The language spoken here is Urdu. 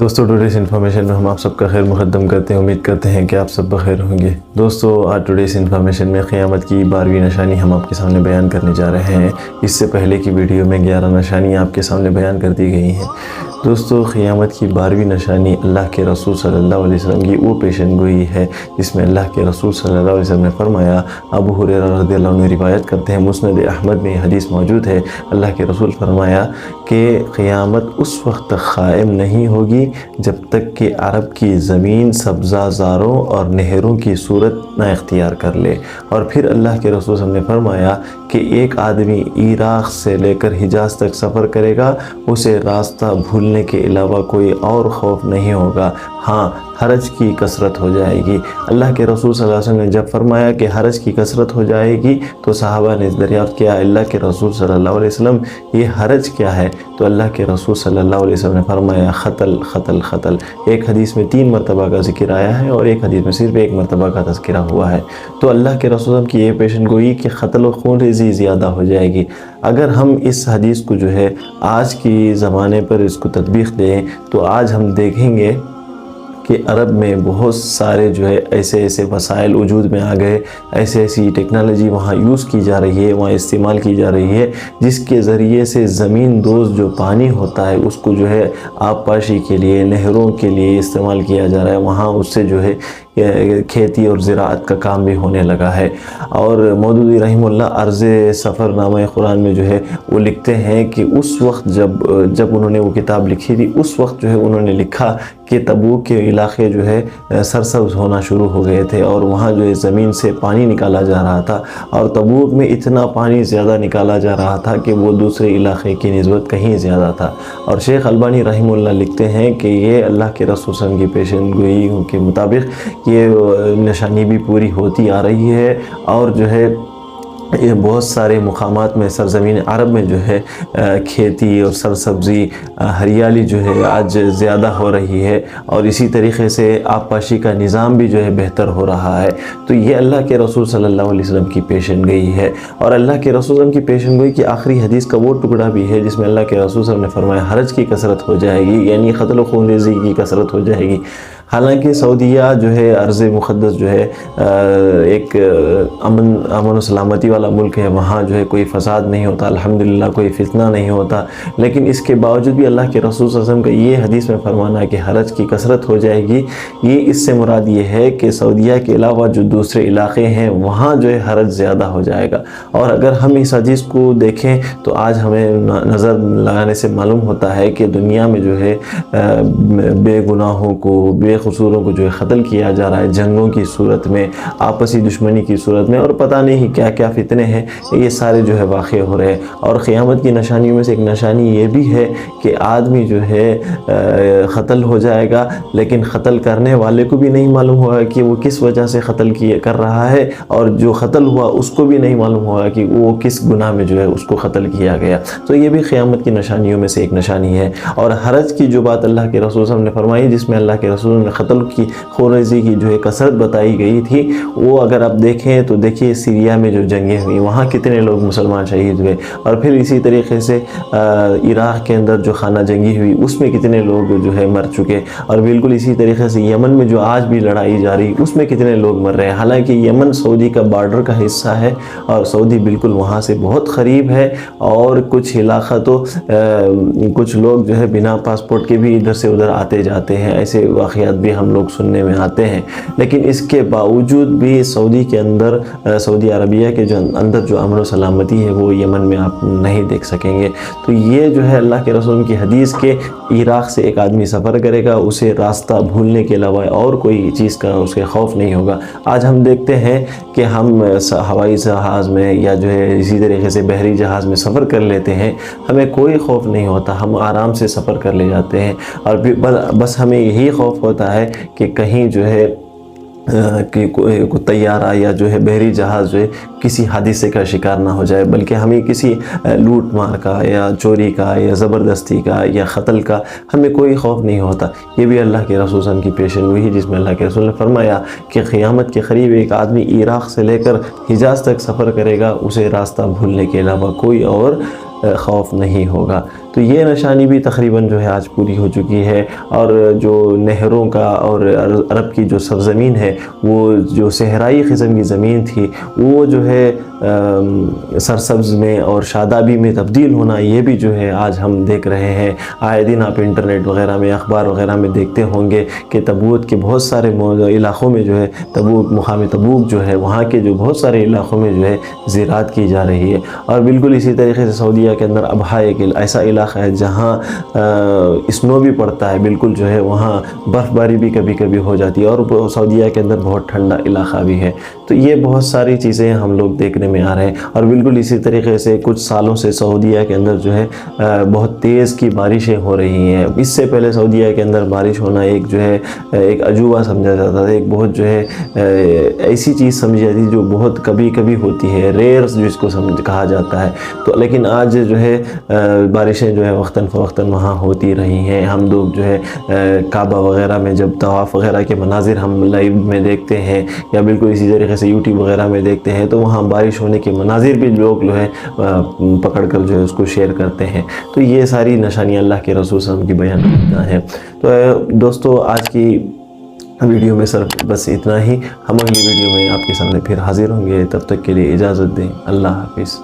دوستو ٹوڈیز انفارمیشن میں ہم آپ سب کا خیر مقدم کرتے ہیں. امید کرتے ہیں کہ آپ سب بخیر ہوں گے. دوستو آج ٹوڈیز انفارمیشن میں قیامت کی 12ویں نشانی ہم آپ کے سامنے بیان کرنے جا رہے ہیں. اس سے پہلے کی ویڈیو میں 11 نشانیاں آپ کے سامنے بیان کر دی گئی ہیں. دوستو قیامت کی 12ویں نشانی اللہ کے رسول صلی اللہ علیہ وسلم کی وہ پیشن گوئی ہے جس میں اللہ کے رسول صلی اللہ علیہ وسلم نے فرمایا. ابو ہریرہ رضی اللہ عنہ روایت کرتے ہیں, مسند احمد میں یہ حدیث موجود ہے. اللہ کے رسول فرمایا کہ قیامت اس وقت تک قائم نہیں ہوگی جب تک کہ عرب کی زمین سبزہ زاروں اور نہروں کی صورت نہ اختیار کر لے. اور پھر اللہ کے رسول صلی اللہ علیہ وسلم نے فرمایا کہ ایک آدمی عراق سے لے کر حجاز تک سفر کرے گا, اسے راستہ بھولنے کے علاوہ کوئی اور خوف نہیں ہوگا. ہاں, حرج کی کثرت ہو جائے گی. اللہ کے رسول صلی اللہ علیہ وسلم نے جب فرمایا کہ حرج کی کثرت ہو جائے گی تو صحابہ نے دریافت کیا, اللہ کے رسول صلی اللہ علیہ وسلم یہ حرج کیا ہے؟ تو اللہ کے رسول صلی اللہ علیہ وسلم نے فرمایا قتل قتل قتل. ایک حدیث میں 3 مرتبہ کا ذکر آیا ہے اور ایک حدیث میں صرف 1 مرتبہ کا تذکرہ ہوا ہے. تو اللہ کے رسول صلی اللہ علیہ وسلم کی یہ پیشن گوئی کہ قتل و خون ریزی زیادہ ہو جائے گی. اگر ہم اس حدیث کو جو ہے آج کی زمانے پر اس کو تطبیق دیں تو آج ہم دیکھیں گے کہ عرب میں بہت سارے جو ہے ایسے وسائل وجود میں آ گئے, ایسی ٹیکنالوجی وہاں یوز کی جا رہی ہے, وہاں استعمال کی جا رہی ہے, جس کے ذریعے سے زمین دوز جو پانی ہوتا ہے اس کو جو ہے آب پاشی کے لیے, نہروں کے لیے استعمال کیا جا رہا ہے. وہاں اس سے جو ہے کھیتی اور زراعت کا کام بھی ہونے لگا ہے. اور مودودی رحمہ اللہ عرض سفر نامہ قرآن میں جو ہے وہ لکھتے ہیں کہ اس وقت جب انہوں نے وہ کتاب لکھی تھی, اس وقت جو ہے انہوں نے لکھا کہ تبوک کے علاقے جو ہے سرسبز ہونا شروع ہو گئے تھے اور وہاں جو ہے زمین سے پانی نکالا جا رہا تھا, اور تبوک میں اتنا پانی زیادہ نکالا جا رہا تھا کہ وہ دوسرے علاقے کی نسبت کہیں زیادہ تھا. اور شیخ البانی رحمہ اللہ لکھتے ہیں کہ یہ اللہ کے رسول صلی اللہ علیہ وسلم کی پیشن گوئی کے مطابق یہ نشانی بھی پوری ہوتی آ رہی ہے. اور جو ہے یہ بہت سارے مقامات میں سرزمین عرب میں جو ہے کھیتی اور سرسبزی ہریالی جو ہے آج زیادہ ہو رہی ہے, اور اسی طریقے سے آب پاشی کا نظام بھی جو ہے بہتر ہو رہا ہے. تو یہ اللہ کے رسول صلی اللہ علیہ وسلم کی پیشن گوئی ہے. اور اللہ کے رسول صلی اللہ علیہ وسلم کی پیشن گوئی کی آخری حدیث کا وہ ٹکڑا بھی ہے جس میں اللہ کے رسول صلی اللہ علیہ وسلم نے فرمایا حرج کی کثرت ہو جائے گی, یعنی قتل و خون ریزی کی کثرت ہو جائے گی. حالانکہ سعودیہ جو ہے ارض مقدس جو ہے ایک امن و سلامتی والا ملک ہے, وہاں جو ہے کوئی فساد نہیں ہوتا, الحمدللہ کوئی فتنہ نہیں ہوتا. لیکن اس کے باوجود بھی اللہ کے رسول صلی اللہ علیہ وسلم کا یہ حدیث میں فرمانا ہے کہ حرج کی کثرت ہو جائے گی, یہ اس سے مراد یہ ہے کہ سعودیہ کے علاوہ جو دوسرے علاقے ہیں وہاں جو ہے حرج زیادہ ہو جائے گا. اور اگر ہم اس حدیث کو دیکھیں تو آج ہمیں نظر لگانے سے معلوم ہوتا ہے کہ دنیا میں جو ہے بے گناہوں کو, بے قصوروں کو جو ہے قتل کیا جا رہا ہے جنگوں کی صورت میں, آپسی دشمنی کی صورت میں, اور پتہ نہیں کیا کیا فتنے ہیں, یہ سارے جو ہے واقع ہو رہے ہیں. اور قیامت کی نشانیوں میں سے ایک نشانی یہ بھی ہے کہ آدمی جو ہے قتل ہو جائے گا, لیکن قتل کرنے والے کو بھی نہیں معلوم ہوگا کہ وہ کس وجہ سے قتل کر رہا ہے, اور جو قتل ہوا اس کو بھی نہیں معلوم ہوگا کہ وہ کس گناہ میں جو ہے اس کو قتل کیا گیا. تو یہ بھی قیامت کی نشانیوں میں سے ایک نشانی ہے. اور حرج کی جو بات اللہ کے رسول صلی اللہ علیہ وسلم نے فرمائی, جس میں اللہ کے رسول نے قتل کی خون ریزی کی جو ہے کثرت بتائی گئی تھی, وہ اگر آپ دیکھیں تو دیکھیے سیریا میں جو جنگیں ہوئی وہاں کتنے لوگ مسلمان شہید ہوئے, اور پھر اسی طریقے سے عراق کے اندر جو خانہ جنگی ہوئی اس میں کتنے لوگ جو ہے مر چکے, اور بالکل اسی طریقے سے یمن میں جو آج بھی لڑائی جاری اس میں کتنے لوگ مر رہے ہیں. حالانکہ یمن سعودی کا بارڈر کا حصہ ہے اور سعودی بالکل وہاں سے بہت قریب ہے, اور کچھ علاقہ تو کچھ لوگ جو ہے بنا پاسپورٹ کے بھی ادھر سے ادھر آتے جاتے ہیں, ایسے واقعات بھی ہم لوگ سننے میں آتے ہیں. لیکن اس کے باوجود بھی سعودی کے اندر, سعودی عربیہ کے جو اندر جو امن و سلامتی ہے وہ یمن میں آپ نہیں دیکھ سکیں گے. تو یہ جو ہے اللہ کے رسول کی حدیث کے عراق سے ایک آدمی سفر کرے گا, اسے راستہ بھولنے کے علاوہ اور کوئی چیز کا اس کے خوف نہیں ہوگا. آج ہم دیکھتے ہیں کہ ہم ہوائی جہاز میں یا جو ہے اسی طریقے سے بحری جہاز میں سفر کر لیتے ہیں, ہمیں کوئی خوف نہیں ہوتا, ہم آرام سے سفر کر لے جاتے ہیں. اور بس ہمیں یہی خوف ہوتا ہے کہ کہیں جو ہے کہ کوئی طیارہ یا جو ہے بحری جہاز جو ہے کسی حادثے کا شکار نہ ہو جائے, بلکہ ہمیں کسی لوٹ مار کا یا چوری کا یا زبردستی کا یا قتل کا ہمیں کوئی خوف نہیں ہوتا. یہ بھی اللہ کے رسول صلی اللہ علیہ وسلم کی پیشن گوئی ہے, جس میں اللہ کے رسول نے فرمایا کہ قیامت کے قریب ایک آدمی عراق سے لے کر حجاز تک سفر کرے گا, اسے راستہ بھولنے کے علاوہ کوئی اور خوف نہیں ہوگا. تو یہ نشانی بھی تقریباً جو ہے آج پوری ہو چکی ہے، اور جو نہروں کا اور عرب کی جو سرزمین ہے، وہ جو صحرائی قسم کی زمین تھی، وہ جو ہے سرسبز میں اور شادابی میں تبدیل ہونا، یہ بھی جو ہے آج ہم دیکھ رہے ہیں۔ آئے دن آپ انٹرنیٹ وغیرہ میں، اخبار وغیرہ میں دیکھتے ہوں گے کہ تبوک کے بہت سارے علاقوں میں جو ہے تبوک، مقام تبوک جو ہے، وہاں کے جو بہت سارے علاقوں میں جو ہے زراعت کی جا رہی ہے۔ اور بالکل اسی طریقے سے سعودیہ کے اندر ابہا ایک ایسا علاقہ ہے جہاں اسنو بھی پڑتا ہے، بالکل جو ہے وہاں برف باری بھی کبھی کبھی ہو جاتی ہے، اور سعودیہ کے اندر بہت ٹھنڈا علاقہ بھی ہے۔ تو یہ بہت ساری چیزیں ہم لوگ دیکھنے میں آ رہے ہیں۔ اور بالکل اسی طریقے سے کچھ سالوں سے سعودیہ کے اندر جو ہے بہت تیز کی بارشیں ہو رہی ہیں۔ اس سے پہلے سعودیہ کے اندر بارش ہونا ایک جو ہے ایک عجوبہ سمجھا جاتا تھا، ایک بہت جو ہے ایسی چیز سمجھی جاتی جو بہت کبھی کبھی ہوتی ہے، ریئرز جس کو کہا جاتا ہے۔ تو لیکن آج جو ہے بارشیں جو ہے وقتاً فوقتاً وہاں ہوتی رہی ہیں۔ ہم لوگ جو ہے کعبہ وغیرہ میں جب طواف وغیرہ کے مناظر ہم لائیو میں دیکھتے ہیں، یا بالکل اسی طریقے سے یوٹیوب وغیرہ میں دیکھتے ہیں، تو وہاں بارش ہونے کے مناظر بھی لوگ جو ہے پکڑ کر جو ہے اس کو شیئر کرتے ہیں۔ تو یہ ساری نشانیاں اللہ کے رسول صلی اللہ علیہ وسلم کی بیان کرتا ہے۔ تو دوستو، آج کی ویڈیو میں صرف بس اتنا ہی۔ ہم اگلی ویڈیو میں آپ کے سامنے پھر حاضر ہوں گے، تب تک کے لیے اجازت دیں۔ اللہ حافظ۔